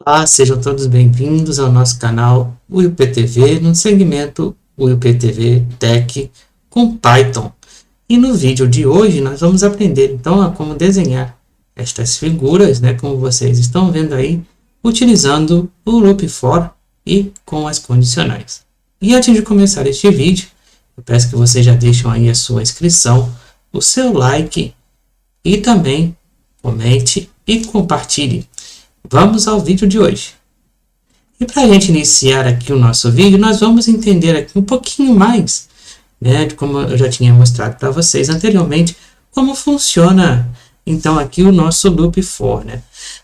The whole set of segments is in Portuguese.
Olá, sejam todos bem-vindos ao nosso canal UIPTV, no segmento UIPTV Tech com Python. E no vídeo de hoje nós vamos aprender então a como desenhar estas figuras, como vocês estão vendo aí, utilizando o Loop For e com as condicionais. E antes de começar este vídeo, eu peço que vocês já deixem aí a sua inscrição, o seu like e também comente e compartilhe. Vamos ao vídeo de hoje. E para a gente iniciar aqui o nosso vídeo, nós vamos entender aqui um pouquinho mais, de como eu já tinha mostrado para vocês anteriormente, como funciona então aqui o nosso loop for,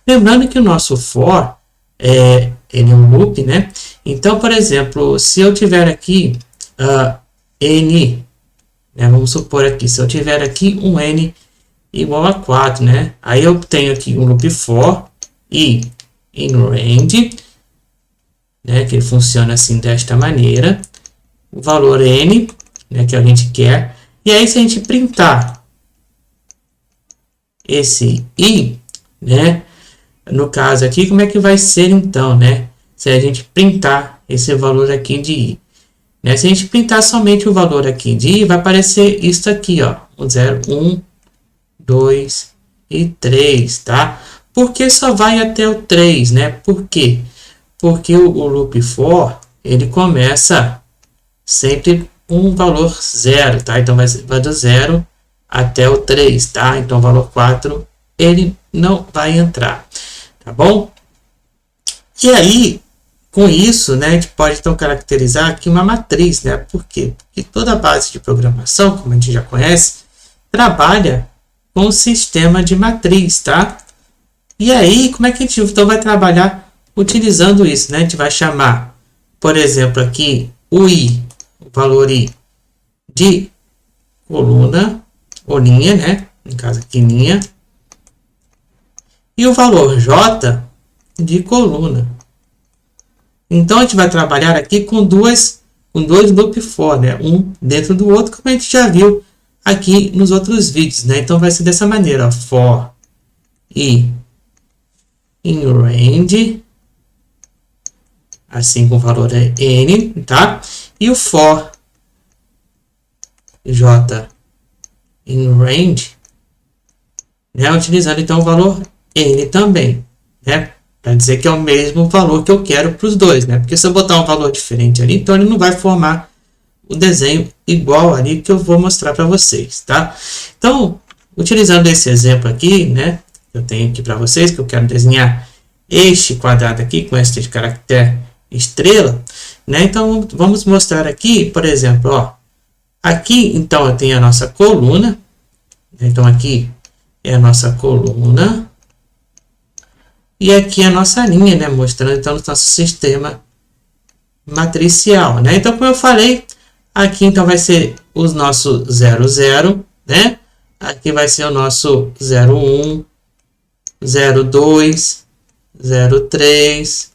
Lembrando que o nosso for ele é um loop, Então, por exemplo, se eu tiver aqui n, vamos supor aqui, se eu tiver aqui um n igual a 4, Aí eu tenho aqui um loop for e in range, que ele funciona assim desta maneira, o valor n, que a gente quer, e aí se a gente printar esse i, no caso aqui, como é que vai ser então, se a gente printar esse valor aqui de i, se a gente printar somente o valor aqui de i, vai aparecer isso aqui, ó, o 0, 1, 2 e 3, tá? Porque só vai até o 3, Por quê? Porque o loop for, ele começa sempre com um valor 0, tá? Então, vai do 0 até o 3, tá? Então, o valor 4, ele não vai entrar, tá bom? E aí, com isso, a gente pode, então, caracterizar aqui uma matriz, Por quê? Porque toda a base de programação, como a gente já conhece, trabalha com o sistema de matriz, tá? E aí, como é que a gente então vai trabalhar utilizando isso, A gente vai chamar, por exemplo, aqui o i, o valor i de coluna, ou linha, No caso aqui, linha. E o valor j de coluna. Então, a gente vai trabalhar aqui com dois loop for, Um dentro do outro, como a gente já viu aqui nos outros vídeos, Então, vai ser dessa maneira, ó, for i in range, assim com o valor é n, tá? E o for j in range, utilizando então o valor n também, para dizer que é o mesmo valor que eu quero para os dois, Porque se eu botar um valor diferente ali, então ele não vai formar o desenho igual ali que eu vou mostrar para vocês, tá? Então, utilizando esse exemplo aqui, eu tenho aqui para vocês, que eu quero desenhar este quadrado aqui, com este caractere estrela, Então, vamos mostrar aqui, por exemplo, ó, aqui, então, eu tenho a nossa coluna, então, aqui é a nossa coluna, e aqui é a nossa linha, mostrando, então, o nosso sistema matricial, Então, como eu falei, aqui, então, vai ser o nosso 0, 0, Aqui vai ser o nosso 0, 1, 0, 2, 0, 3.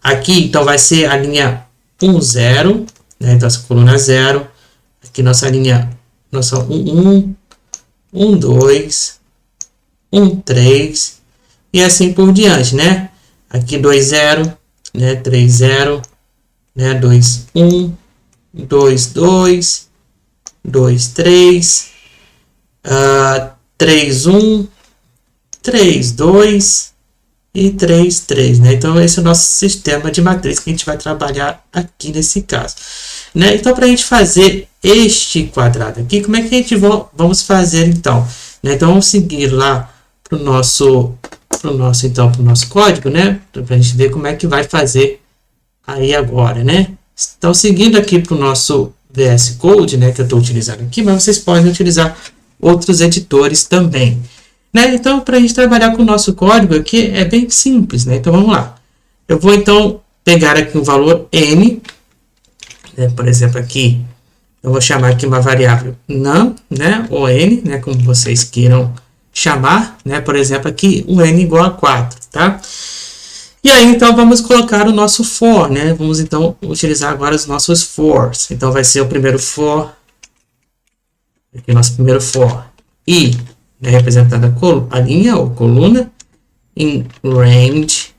Aqui, então, vai ser a linha 1, 0, Então, essa coluna é 0. Aqui, nossa linha, nossa 1, 1, 1, 2, 1, 3. E assim por diante, Aqui, 2, 0, 3, 0, 2, 1, 2, 2, 2, 3, 3, 1, 3, 2 e 3, 3, Então, esse é o nosso sistema de matriz que a gente vai trabalhar aqui nesse caso, Então, para a gente fazer este quadrado aqui, como é que a gente vamos fazer, então? Então, vamos seguir lá para o nosso código, Para a gente ver como é que vai fazer aí agora, Então, seguindo aqui para o nosso VS Code, que eu estou utilizando aqui, mas vocês podem utilizar outros editores também. Então, para a gente trabalhar com o nosso código aqui, é bem simples, Então, vamos lá. Eu vou, então, pegar aqui o valor n, por exemplo, aqui, eu vou chamar aqui uma variável num, ou n, como vocês queiram chamar, Por exemplo, aqui, o n igual a 4, tá? E aí, então, vamos colocar o nosso for, Vamos, então, utilizar agora os nossos fors. Então, vai ser o primeiro for, aqui, nosso primeiro for, i, representando a linha ou coluna, in range,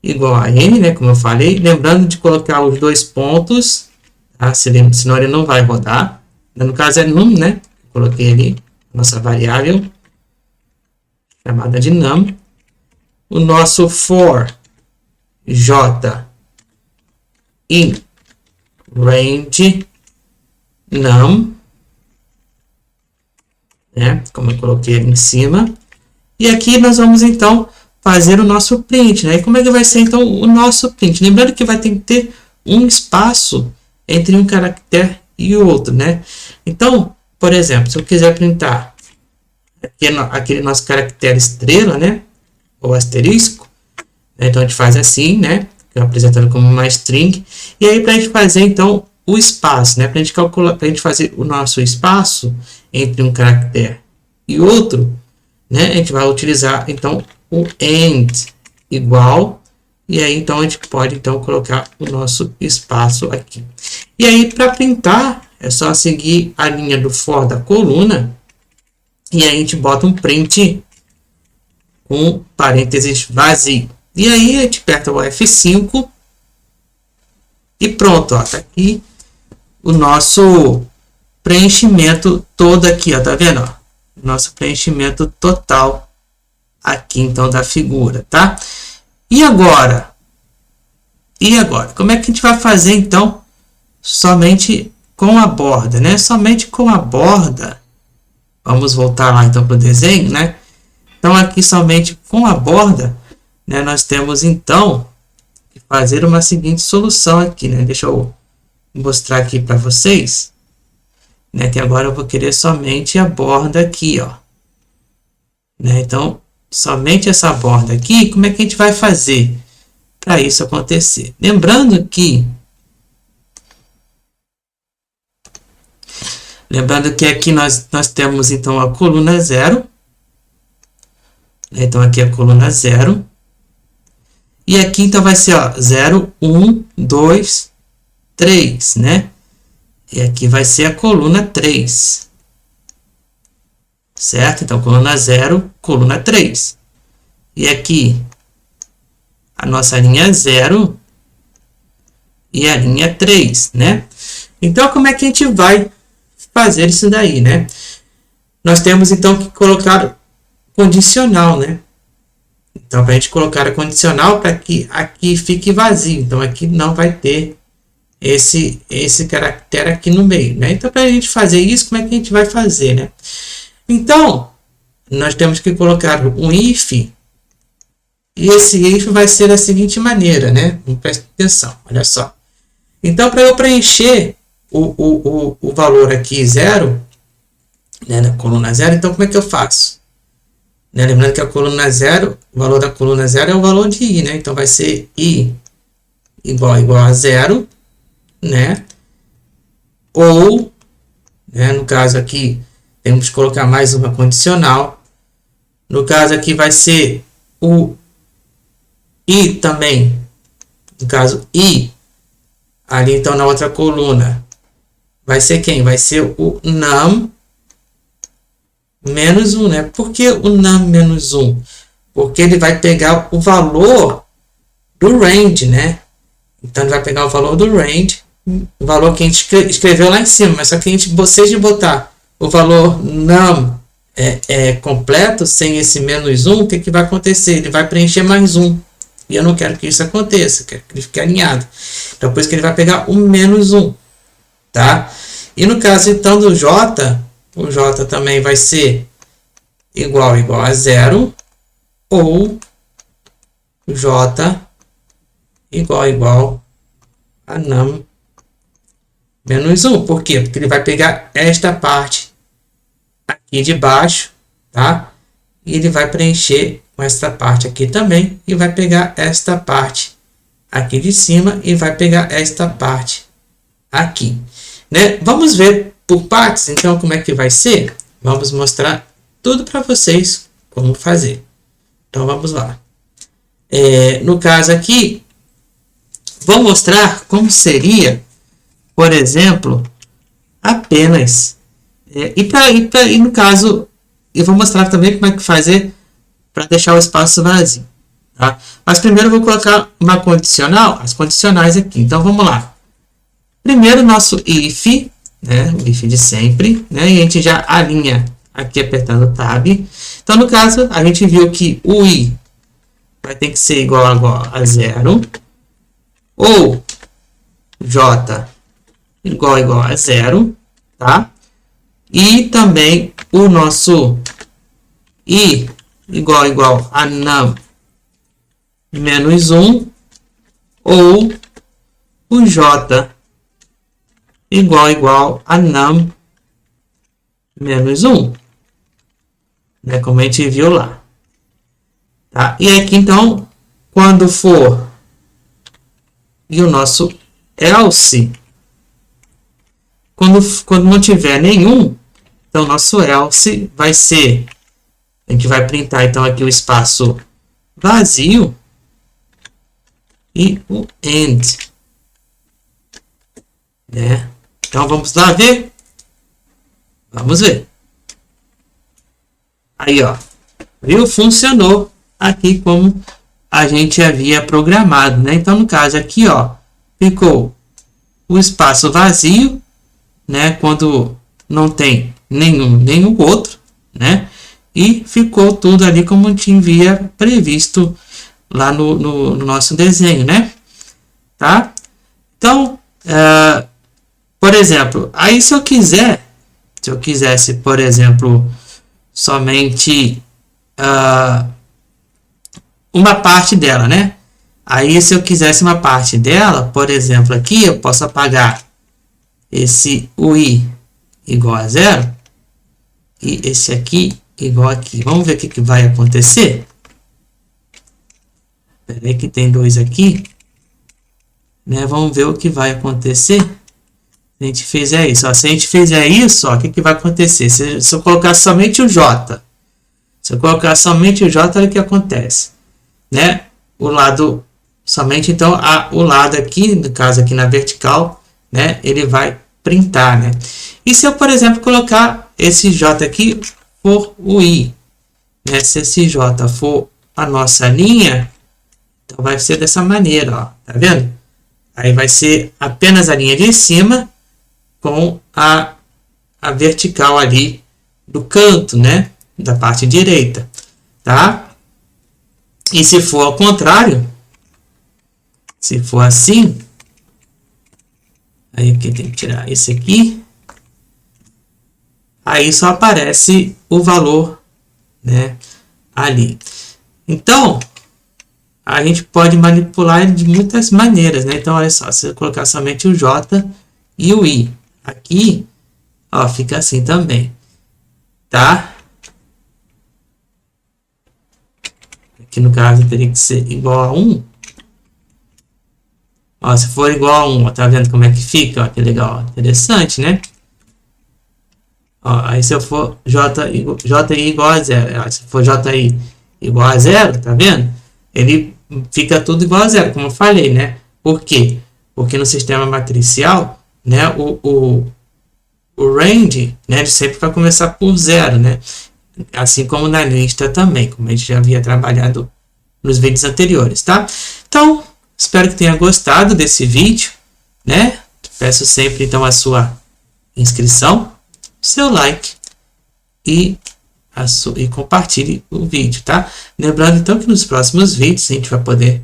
igual a n, né, como eu falei, lembrando de colocar os dois pontos, tá? Senão ele não vai rodar. No caso é num, né? Coloquei ali nossa variável chamada de num. O nosso for j in range num, né? Como eu coloquei ali em cima. E aqui nós vamos então fazer o nosso print, né? E como é que vai ser então o nosso print? Lembrando que vai ter que ter um espaço entre um caractere e outro, né? Então, por exemplo, se eu quiser printar aquele nosso caractere estrela, né? Ou asterisco, né? Então a gente faz assim, né? Apresentando como uma string. E aí para a gente fazer então o espaço, né? Para a gente calcular, para a gente fazer o nosso espaço entre um caractere e outro, né? A gente vai utilizar então o end igual, e aí então a gente pode então colocar o nosso espaço aqui. E aí para printar é só seguir a linha do for da coluna, e aí a gente bota um print com parênteses vazio. E aí a gente aperta o F5 e pronto, ó, tá aqui o nosso preenchimento todo aqui, ó, tá vendo, ó? Nosso preenchimento total aqui então da figura, tá? E agora? Como é que a gente vai fazer então somente com a borda, né? Somente com a borda. Vamos voltar lá então para o desenho, né? Então aqui somente com a borda, né? Nós temos então que fazer uma seguinte solução aqui, né? Deixa eu mostrar aqui para vocês, né? Que agora eu vou querer somente a borda aqui, ó, né? Então somente essa borda aqui. Como é que a gente vai fazer para isso acontecer? Lembrando que aqui nós temos então a coluna 0, né? Então aqui é a coluna 0, e aqui então vai ser, ó, 0, 1, 2, 3, né? E aqui vai ser a coluna 3, certo? Então coluna 0, coluna 3, e aqui a nossa linha 0 e a linha 3, né? Então como é que a gente vai fazer isso daí, né? Nós temos então que colocar condicional, né? Então para a gente colocar a condicional, para que aqui fique vazio, então aqui não vai ter esse caractere aqui no meio, né? Então para a gente fazer isso, como é que a gente vai fazer, né? Então nós temos que colocar um if, e esse if vai ser da seguinte maneira, né? Presta atenção, olha só. Então para eu preencher o valor aqui 0, né, na coluna 0, então como é que eu faço? Né, lembrando que a coluna 0, o valor da coluna 0 é o valor de i, né? Então vai ser i igual a 0, né? Ou, né, no caso aqui, temos que colocar mais uma condicional. No caso aqui vai ser o i também. No caso, i, ali então na outra coluna, vai ser quem? Vai ser o num menos 1, né? Por que o num menos 1? Porque ele vai pegar o valor do range, né? Então ele vai pegar o valor do range, o valor que a gente escreveu lá em cima, mas só que vocês de botar o valor num completo, sem esse menos 1, o que vai acontecer? Ele vai preencher mais 1. E eu não quero que isso aconteça, quero que ele fique alinhado. Então por isso que ele vai pegar o menos 1. Tá? E no caso então do J, o J também vai ser igual a 0, ou J igual a num menos 1. Por quê? Porque ele vai pegar esta parte aqui de baixo, tá? E ele vai preencher com esta parte aqui também, e vai pegar esta parte aqui de cima, e vai pegar esta parte aqui. Né? Vamos ver por partes, então, como é que vai ser? Vamos mostrar tudo para vocês como fazer. Então, vamos lá. No caso aqui, vou mostrar como seria, por exemplo, apenas. E no caso, eu vou mostrar também como é que fazer para deixar o espaço vazio. tá? Mas primeiro eu vou colocar uma condicional, as condicionais aqui. Então vamos lá. Primeiro nosso if, né? O if de sempre, né? E a gente já alinha aqui apertando o tab. Então no caso a gente viu que o i vai ter que ser igual a 0 ou j igual a 0, tá? E também o nosso i igual a num menos 1 ou o j igual a num menos 1, né? Como a gente viu lá, tá? E aqui então, quando for e o nosso else, quando não tiver nenhum, então nosso else vai ser, a gente vai printar então aqui o espaço vazio e o end, né? Então vamos lá ver. Vamos ver. Aí, ó, viu? Funcionou aqui como a gente havia programado, né? Então no caso aqui, ó, ficou o espaço vazio, né? Quando não tem nenhum outro, né? E ficou tudo ali como a gente havia previsto lá no nosso desenho, né? Tá? Então, por exemplo, aí se eu quisesse, por exemplo, somente uma parte dela, né? Aí se eu quisesse uma parte dela, por exemplo, aqui eu posso apagar esse UI igual a 0 e esse aqui igual aqui. Vamos ver o que vai acontecer. Espera aí que tem dois aqui, né? Vamos ver o que vai acontecer. Se a gente fizer isso, ó, se a gente fizer isso, ó, o que vai acontecer? Se eu colocar somente o J, olha o que acontece, né? O lado, somente então o lado aqui, no caso aqui na vertical, né? Ele vai printar, né? E se eu, por exemplo, colocar esse J aqui for o I, né? Se esse J for a nossa linha, então vai ser dessa maneira, ó, tá vendo? Aí vai ser apenas a linha de cima com a vertical ali do canto, né? Da parte direita, tá? E se for ao contrário, se for assim, aí aqui tem que tirar esse aqui, aí só aparece o valor, né? Ali. Então, a gente pode manipular ele de muitas maneiras, né? Então, olha só, se eu colocar somente o J e o I aqui, ó, fica assim também, tá? Aqui no caso teria que ser igual a 1. Ó, se for igual a 1, ó, tá vendo como é que fica? Ó, que legal, ó, interessante, né? Ó, aí se eu for JI igual a 0, ó, se for JI igual a 0, tá vendo? Ele fica tudo igual a 0, como eu falei, né? Por quê? Porque no sistema matricial, né, o range, né, ele sempre vai começar por 0, né? Assim como na lista também, como a gente já havia trabalhado nos vídeos anteriores, tá? Então, espero que tenha gostado desse vídeo, né? Peço sempre, então, a sua inscrição, seu like e compartilhe o vídeo, tá? Lembrando, então, que nos próximos vídeos a gente vai poder,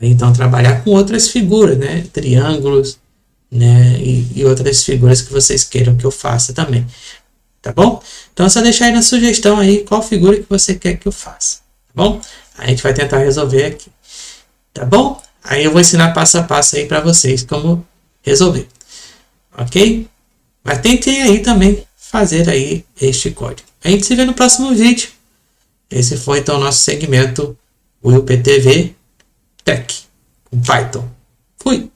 então, trabalhar com outras figuras, né? Triângulos, né? E outras figuras que vocês queiram que eu faça também, tá bom? Então, é só deixar aí na sugestão aí qual figura que você quer que eu faça, tá bom? A gente vai tentar resolver aqui, tá bom? Aí eu vou ensinar passo a passo aí para vocês como resolver, ok? Mas tentem aí também fazer aí este código. A gente se vê no próximo vídeo. Esse foi então o nosso segmento WillPTV Tech com Python. Fui!